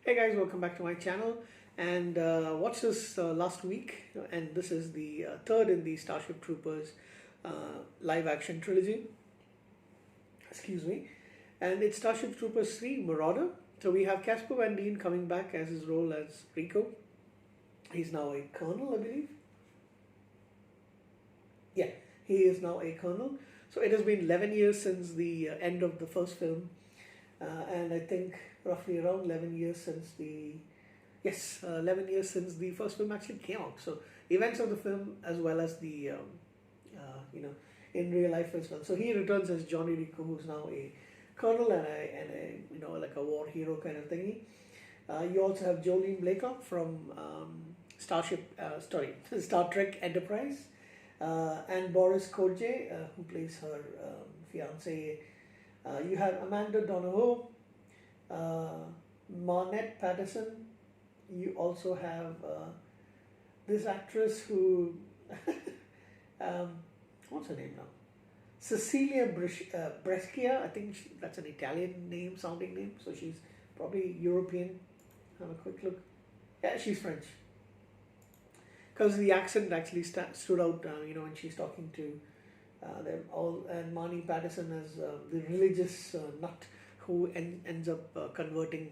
Hey guys, welcome back to my channel. And watched this last week, and this is the third in the Starship Troopers live action trilogy. Excuse me. And it's Starship Troopers 3 Marauder. So we have Casper Van Dien coming back as his role as Rico. He's now a colonel, I believe. Yeah, he is now a colonel. So it has been 11 years since the end of the first film. And I think roughly around 11 years since 11 years since the first film actually came out. So events of the film as well as the in real life as well. So he returns as Johnny Rico, who's now a colonel and a like a war hero kind of thingy. You also have Jolene Blalock from Star Trek Enterprise, and Boris Kodje, who plays her fiance. You have Amanda Donohoe, Marnette Patterson. You also have this actress who, what's her name now? Cecilia Brescia. I think that's an Italian name, sounding name. So she's probably European. Have a quick look. Yeah, she's French. Because the accent actually stood out, when she's talking to them all, and Marnie Patterson as the religious nut who ends up converting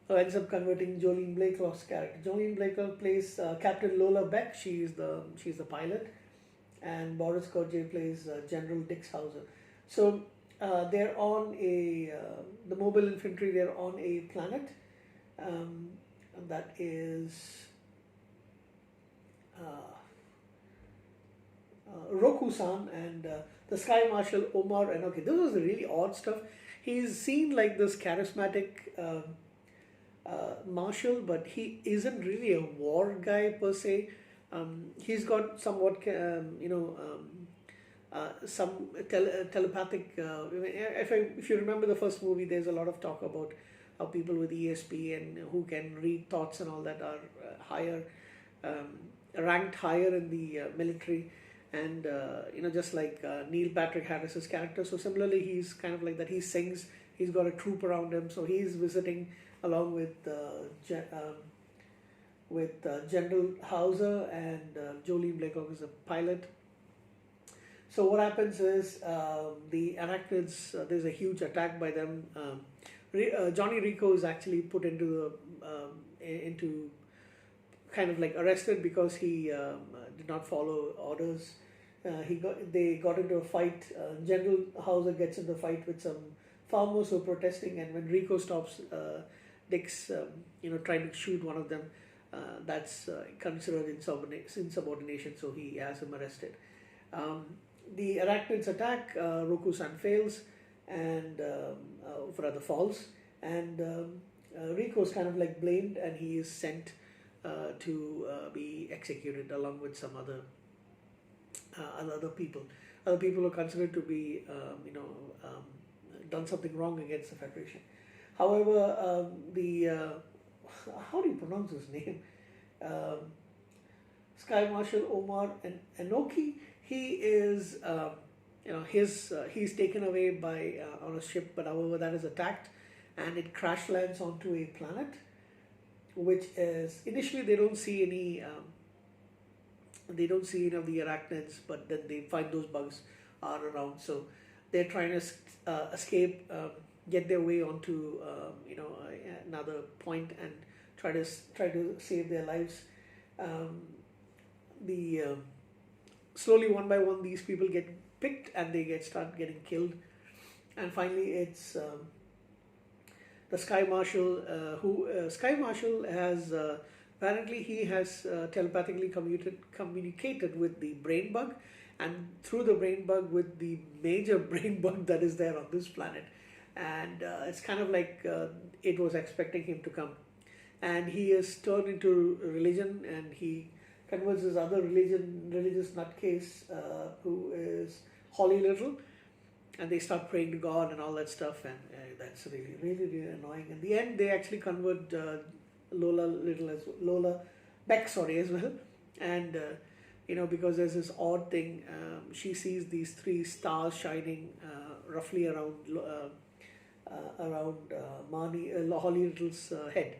Jolene Blalock's character. Jolene Blalock plays Captain Lola Beck. She's the pilot, and Boris Kodje plays General Dix Hauser. So they're on the mobile infantry. They're on a planet that is Roku-san, and the Sky Marshal Omar. And okay, this was really odd stuff. He's seen like this charismatic marshal, but he isn't really a war guy per se. He's got somewhat, some telepathic. If you remember the first movie, there's a lot of talk about how people with ESP and who can read thoughts and all that are higher, ranked higher in the military. And just like Neil Patrick Harris's character. So similarly, he's kind of like that. He sings. He's got a troop around him. So he's visiting along with General Hauser, and Jolene Blalock is a pilot. So what happens is the arachnids. There's a huge attack by them. Johnny Rico is actually put into kind of like arrested because he did not follow orders. They got into a fight. General Hauser gets into a fight with some farmers who are protesting, and when Rico stops Dix, trying to shoot one of them, that's considered insubordination. So he has him arrested. The arachnids attack. Roku-san fails, and rather falls, and Rico's kind of like blamed, and he is sent to be executed along with some other people. Other people are considered to be, done something wrong against the Federation. However, how do you pronounce his name? Sky Marshal Omar and Enoki. He is, he's taken away by on a ship, but however that is attacked, and it crash lands onto a planet, which is initially they don't see any of the arachnids, but then they find those bugs are around. So they're trying to escape, get their way onto another point, and try to save their lives. Slowly, one by one, these people get picked and they start getting killed, and finally it's the Sky Marshal, Sky Marshal has apparently he has telepathically communicated with the brain bug, and through the brain bug with the major brain bug that is there on this planet, and it's kind of like it was expecting him to come, and he is turned into religion, and he converts this other religious nutcase who is Holly Little, and they start praying to God and all that stuff, and that's really, really, really annoying. In the end, they actually convert Lola Beck, as well, and because there's this odd thing, she sees these three stars shining roughly around around Holly Little's head.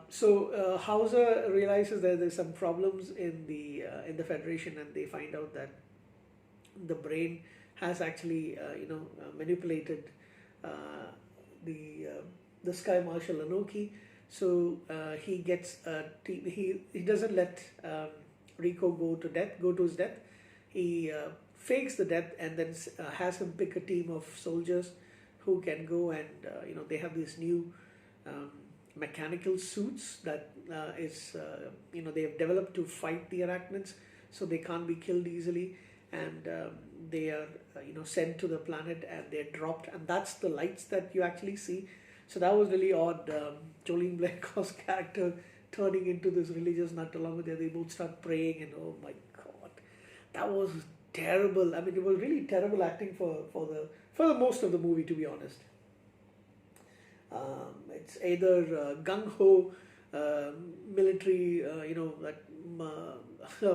So Hauser realizes that there's some problems in the Federation, and they find out that the brain has actually manipulated uh, the the Sky Marshal Anoki. So he gets a team. He doesn't let Rico go to his death. He fakes the death and then has him pick a team of soldiers who can go and they have these new um, mechanical suits that they have developed to fight the arachnids, so they can't be killed easily, and they are sent to the planet and they're dropped, and that's the lights that you actually see. So that was really odd. Jolene Blair's character turning into this religious nut along with her. They both start praying, and oh my god, that was terrible. I mean, it was really terrible acting for the most of the movie, to be honest. It's either gung ho military,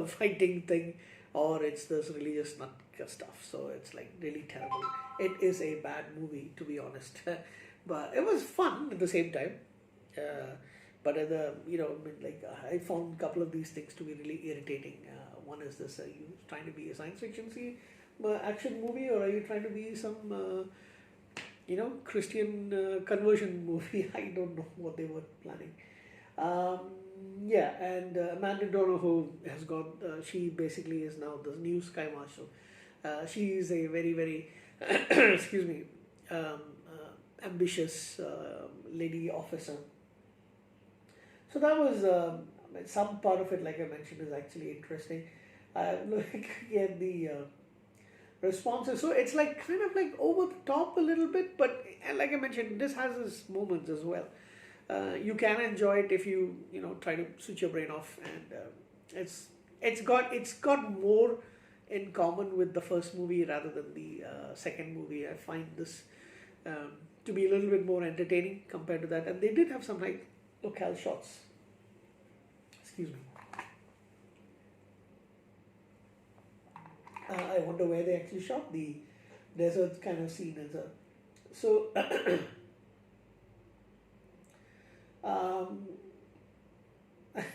fighting thing, or it's this religious nut stuff. So it's like really terrible. It is a bad movie, to be honest, but it was fun at the same time. But I found a couple of these things to be really irritating. One is this: are you trying to be a science fiction action movie, or are you trying to be some Christian conversion movie? I don't know what they were planning. And Amanda Donohoe has got, she basically is now the new Sky Marshal. She is a very, very, excuse me, ambitious lady officer. So that was, some part of it, like I mentioned, is actually interesting. Looking at the responses, so it's like kind of like over the top a little bit, but like I mentioned, this has its moments as well. You can enjoy it if you try to switch your brain off, and it's got more in common with the first movie rather than the second movie. I find this to be a little bit more entertaining compared to that, and they did have some like locale shots. Excuse me. I wonder where they actually shot the desert kind of scene as a so.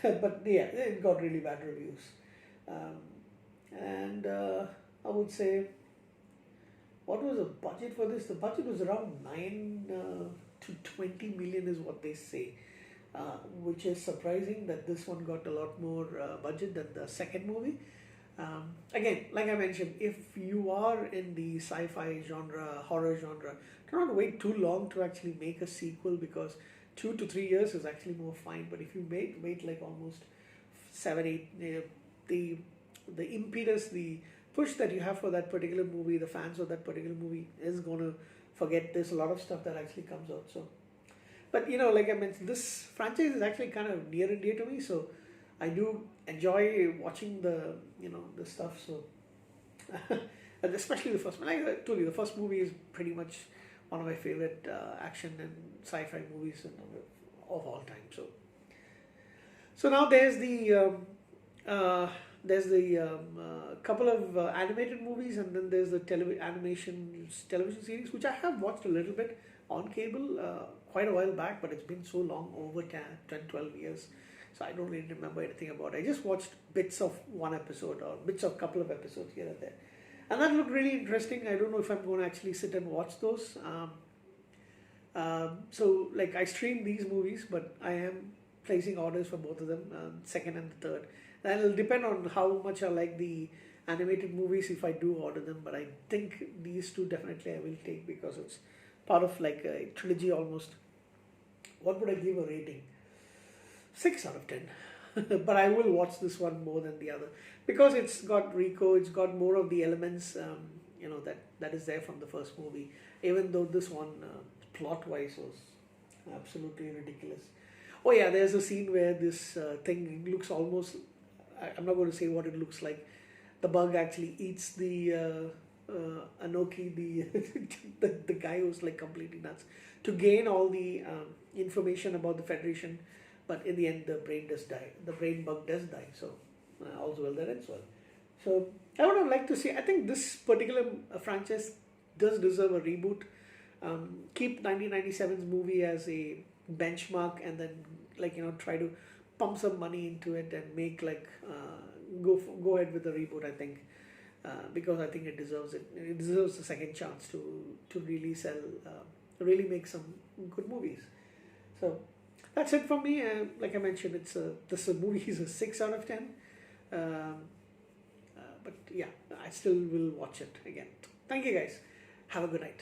But yeah, it got really bad reviews, and I would say, what was the budget for this? The budget was around 9 to 20 million, is what they say, which is surprising that this one got a lot more budget than the second movie. Again, like I mentioned, if you are in the sci-fi genre, horror genre, do not wait too long to actually make a sequel, because 2 to 3 years is actually more fine. But if you wait like almost 7, 8, the impetus, the push that you have for that particular movie, the fans of that particular movie is gonna forget. There's a lot of stuff that actually comes out. So, but like I mentioned, this franchise is actually kind of near and dear to me. So I do enjoy watching the stuff. So and especially the first one. Like I told you, the first movie is pretty much one of my favorite action and sci-fi movies of all time. So now there's the couple of animated movies, and then there's the television series, which I have watched a little bit on cable quite a while back, but it's been so long, over 10, 12 years. So I don't really remember anything about it. I just watched bits of one episode or bits of a couple of episodes here and there. And that looked really interesting. I don't know if I'm going to actually sit and watch those. So like I stream these movies, but I am placing orders for both of them, second and the third. And it'll depend on how much I like the animated movies if I do order them. But I think these two definitely I will take, because it's part of like a trilogy almost. What would I give a rating? 6 out of 10. But I will watch this one more than the other, because it's got Rico, it's got more of the elements that is there from the first movie, even though this one plot wise was absolutely ridiculous. Oh yeah, there's a scene where this thing looks almost, I'm not going to say what it looks like. The bug actually eats the Anoki, the guy who's like completely nuts, to gain all the information about the Federation. But in the end, the brain does die. The brain bug does die. So all's well that ends well. So I would have liked to see. I think this particular franchise does deserve a reboot. keep 1997's movie as a benchmark, and then like try to pump some money into it and make like go ahead with the reboot. I think because I think it deserves it. It deserves a second chance to really sell, really make some good movies. So that's it from me. Like I mentioned, this movie is a 6 out of 10. Um, but yeah, I still will watch it again. Thank you guys. Have a good night.